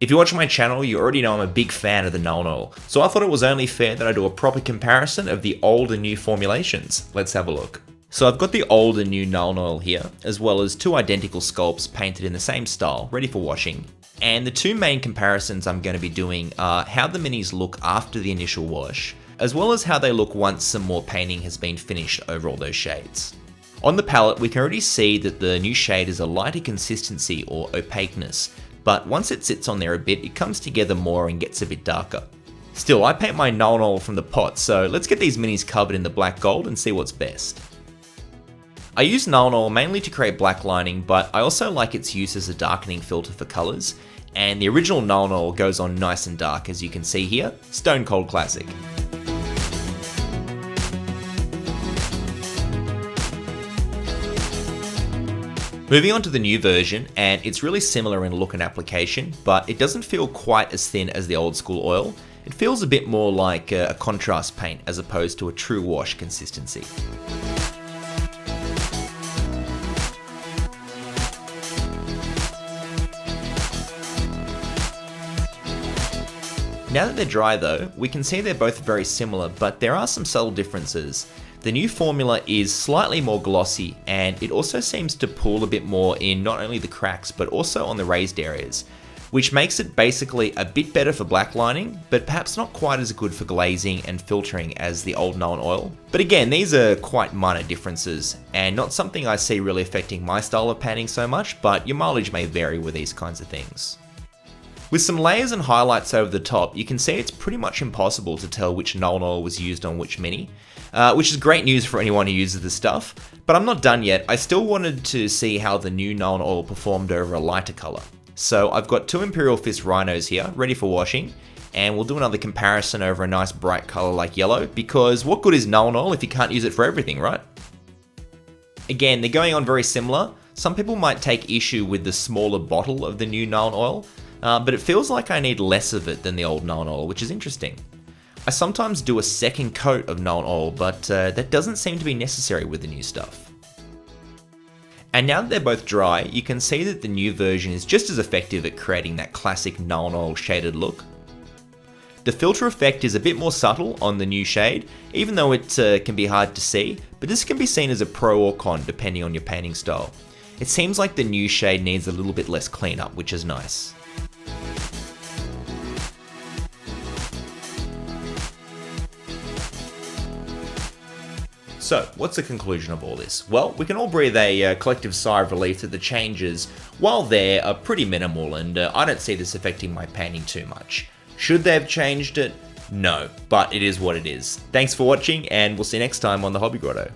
If you watch my channel, you already know I'm a big fan of the Nuln Oil, so I thought it was only fair that I do a proper comparison of the old and new formulations. Let's have a look. So I've got the old and new Nuln Oil here, as well as two identical sculpts painted in the same style, ready for washing. And the two main comparisons I'm going to be doing are how the minis look after the initial wash, as well as how they look once some more painting has been finished over all those shades. On the palette, we can already see that the new shade is a lighter consistency or opaqueness, but once it sits on there a bit, it comes together more and gets a bit darker. Still, I paint my Nuln Oil from the pot, so let's get these minis covered in the black gold and see what's best. I use Nuln Oil mainly to create black lining, but I also like its use as a darkening filter for colours, and the original Nuln Oil goes on nice and dark as you can see here, stone cold classic. Moving on to the new version, and it's really similar in look and application, but it doesn't feel quite as thin as the old school oil. It feels a bit more like a contrast paint as opposed to a true wash consistency. Now that they're dry though, we can see they're both very similar, but there are some subtle differences. The new formula is slightly more glossy, and it also seems to pool a bit more in not only the cracks, but also on the raised areas, which makes it basically a bit better for black lining, but perhaps not quite as good for glazing and filtering as the old Nuln Oil. But again, these are quite minor differences, and not something I see really affecting my style of painting so much, but your mileage may vary with these kinds of things. With some layers and highlights over the top, you can see it's pretty much impossible to tell which Nuln Oil was used on which mini, which is great news for anyone who uses this stuff. But I'm not done yet. I still wanted to see how the new Nuln Oil performed over a lighter colour. So I've got two Imperial Fist Rhinos here, ready for washing, and we'll do another comparison over a nice bright colour like yellow, because what good is Nuln Oil if you can't use it for everything, right? Again, they're going on very similar. Some people might take issue with the smaller bottle of the new Nuln Oil, but it feels like I need less of it than the old Nuln Oil, which is interesting. I sometimes do a second coat of Nuln Oil, but that doesn't seem to be necessary with the new stuff. And now that they're both dry, you can see that the new version is just as effective at creating that classic Nuln Oil shaded look. The filter effect is a bit more subtle on the new shade, even though it can be hard to see, but this can be seen as a pro or con depending on your painting style. It seems like the new shade needs a little bit less cleanup, which is nice. So, what's the conclusion of all this? Well, we can all breathe a collective sigh of relief that the changes, while there, are pretty minimal, and I don't see this affecting my painting too much. Should they have changed it? No, but it is what it is. Thanks for watching, and we'll see you next time on the Hobby Grotto.